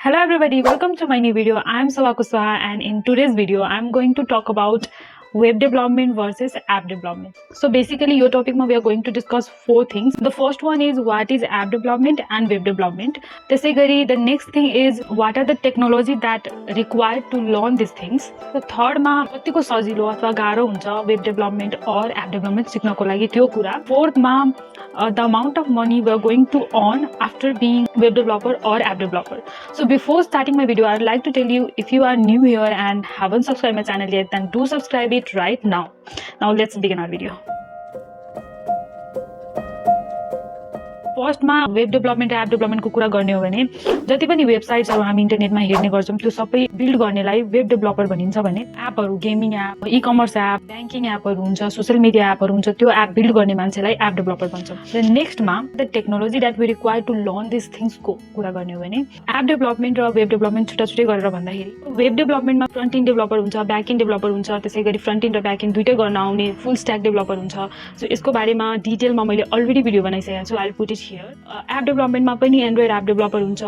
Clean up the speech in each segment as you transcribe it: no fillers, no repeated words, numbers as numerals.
Hello everybody, welcome to my new video. I am Sawa Kuswaha and in today's video I am going to talk about web development versus app development. So basically your topic we are going to discuss four things. The first one is what is app development and web development. The next thing is what are the technology that required to learn these things. The third ma कतिको सजिलो अथवा गाह्रो हुन्छ web development or app development सिक्नको लागि त्यो कुरा. Fourth ma the amount of money we are going to earn after being web developer or app developer. So before starting my video, I'd like to tell you, if you are new here and haven't subscribed my channel yet, then do subscribe it right now. Now let's begin our video. फर्स्टमा web development र app डेभलपमेन्टको कुरा गर्ने हो भने जति पनि वेबसाइट्सहरू हामी इन्टरनेटमा हेर्ने गर्छौँ त्यो सबै बिल्ड गर्नेलाई वेब डेभलपर भनिन्छ भने एपहरू gaming app e commerce app banking एपहरू हुन्छ सोसियल मिडिया एपहरू हुन्छ त्यो एप बिल्ड गर्ने मान्छेलाई एप डेभलपर भन्छौँ र नेक्स्टमा the technology that we require to learn this थिङ्सको कुरा गर्ने हो भने एप डेभलपमेन्ट र वेब डेभलपमेन्ट छुट्टा छुट्टै गरेर भन्दाखेरि वेब डेभलपमेन्टमा फ्रन्ट इन्ड डेभलपर हुन्छ ब्याक इन्ड डेभलपर हुन्छ त्यसै गरी फ्रन्ट इन्ड र ब्याक इन्ड दुइटै गर्न आउने फुल स्ट्याक डेभलपर हुन्छ सो यसको बारेमा डिटेलमा मैले अलरेडी भिडियो बनाइसकेको छु I put it here app डेभलपमेन्टमा पनि एन्ड्रोइड एप डेभलपर हुन्छ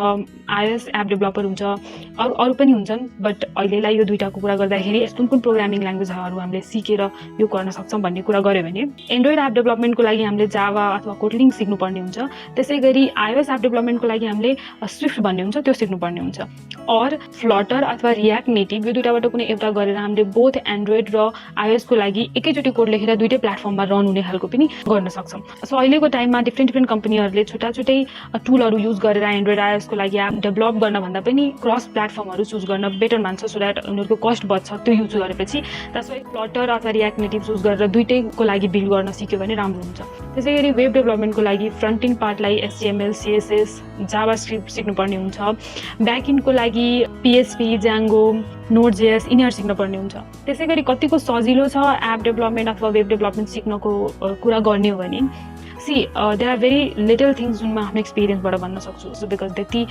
आइओएस एप डेभलपर हुन्छ अरू पनि हुन्छन् बट अहिलेलाई यो दुईटाको कुरा गर्दाखेरि कुन कुन प्रोग्रामिङ ल्याङ्ग्वेजहरू हामीले सिकेर यो गर्न सक्छौँ भन्ने कुरा गऱ्यो भने एन्ड्रोइड एप डेभलपमेन्टको लागि हामीले जावा अथवा कोटलिङ सिक्नुपर्ने हुन्छ त्यसै गरी आइओएस एप डेभलपमेन्टको लागि हामीले स्विफ्ट भन्ने हुन्छ त्यो सिक्नुपर्ने हुन्छ और फ्लटर अथवा रियाक्ट नेटिभ यो दुईटाबाट कुनै एउटा गरेर हामीले बोथ एन्ड्रोइड र आइओएसको लागि एकैचोटि कोड लेखेर दुईटै प्लेटफर्ममा रन हुने खालको पनि गर्न सक्छौँ सो अहिलेको टाइममा डिफ्रेन्ट कम्पनीहरूले छुट्टै टुलहरू युज गरेर एन्ड्रोइड आइओएसको लागि एप डेभलप गर्न भन्दा पनि क्रस प्लेटफर्महरू चुज गर्न बेटर मान्छ सो द्याट उनीहरूको कस्ट बच्छ त्यो युज गरेपछि त्यसै फ्लटर अथवा रियाक्ट नेटिभ युज गरेर दुईटैको लागि बिल्ड गर्न सिक्यो भने राम्रो हुन्छ त्यसै गरी वेब डेभलपमेन्टको लागि फ्रन्ट इन्ड पार्टलाई एचटिएमएल सिएसएस जावा स्क्रिप्ट सिक्नुपर्ने हुन्छ ब्याक इन्डको लागि पिएचपी ज्याङ्गो नोड जेएस यिनीहरू सिक्नुपर्ने हुन्छ त्यसै गरी कतिको सजिलो छ एप डेभलपमेन्ट अथवा वेब डेभलपमेन्ट सिक्नको कुरा गर्ने हो भने there are very little things जुन म आफ्नो एक्सपिरियन्सबाट भन्न सक्छु सो बिकज त्यति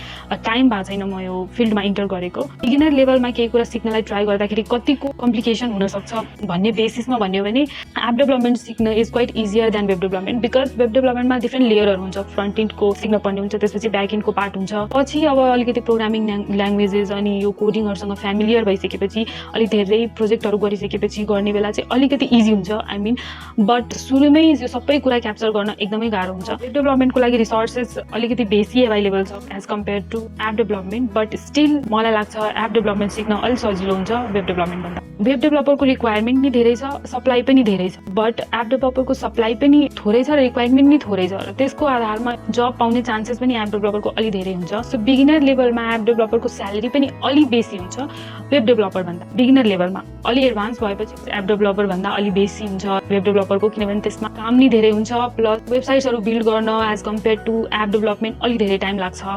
टाइम भएको छैन म यो फिल्डमा इन्टर गरेको बिगिनर लेभलमा केही कुरा सिक्नलाई ट्राई गर्दाखेरि कतिको कम्प्लिकेसन हुनसक्छ भन्ने बेसिसमा भन्यो भने एप डेभलपमेन्ट सिक्न is quite easier than web development because web डेभलपमेन्टमा डिफ्रेन्ट लेयरहरू हुन्छ फ्रन्ट इन्डको सिक्नुपर्ने हुन्छ त्यसपछि ब्याक इन्डको पार्ट हुन्छ पछि अब अलिकति प्रोग्रामिङ ल्याङ्ग्वेजेस अनि यो कोडिङहरूसँग फ्यामिलियर भइसकेपछि अलिक धेरै प्रोजेक्टहरू गरिसकेपछि गर्ने बेला चाहिँ अलिकति इजी हुन्छ आई मिन बट सुरुमै यो सबै कुरा क्याप्चर गर्न एकदमै गाह्रो हुन्छ वेब डेभलपमेन्टको लागि रिसोर्सेस अलिकति बेसी एभाइलेबल छ as compare to app development but still मलाई लाग्छ एप डेभलपमेन्ट सिक्न अलिक सजिलो हुन्छ वेब डेभलपमेन्ट भन्दा वेब डेभलपरको रिक्वायरमेन्ट पनि धेरै छ सप्लाई पनि धेरै छ बट एप डेभलपरको सप्लाई पनि थोरै छ र रिक्वायरमेन्ट पनि थोरै छ र त्यसको आधारमा जब पाउने चान्सेस पनि एप डेभलपरको अलि धेरै हुन्छ सो बिगिनर लेभलमा एप डेभलपरको स्यालेरी पनि अलि बेसी हुन्छ वेब डेभलपर भन्दा बिगिनर लेभलमा अलि एडभान्स भएपछि एप डेभलपर भन्दा अलि बेसी हुन्छ वेब डेभलपरको किनभने त्यसमा काम नि धेरै हुन्छ प्लस वेबसाइट्सहरू बिल्ड गर्न as compare to app development अलिक धेरै टाइम लाग्छ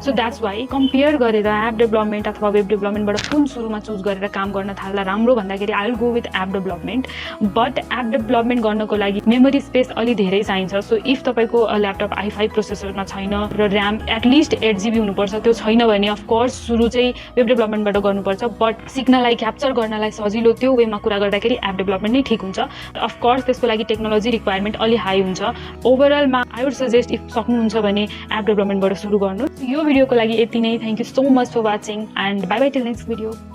सो द्याट्स वाइ कम्पेयर गरेर एप डेभलपमेन्ट अथवा वेब डेभलपमेन्टबाट कुन सुरुमा चुज गरेर काम गर्न थाल्दा राम्रो भन्दाखेरि I will go with app development but app development गर्नको लागि मेमोरी स्पेस अलि धेरै चाहिन्छ सो इफ तपाईँको ल्यापटप i5 प्रोसेसरमा छैन र ऱ्याम एटलिस्ट 8GB हुनुपर्छ त्यो छैन भने अफकोर्स सुरु चाहिँ वेब डेभलपमेन्टबाट गर्नुपर्छ बट सिक्नलाई क्याप्चर गर्नलाई सजिलो त्यो वेमा कुरा गर्दाखेरि एप डेभलपमेन्ट नै ठिक हुन्छ अफकोर्स त्यसको लागि टेक्नोलोजी रिक्वायरमेन्ट अलि हाई हुन्छ ओभरअलमा आई वुड सजेस्ट इफ सक्नुहुन्छ भने एप डेभलपमेन्टबाट सुरु गर्नु यो भिडियोको लागि यति नै thank you so much for watching and bye bye till next video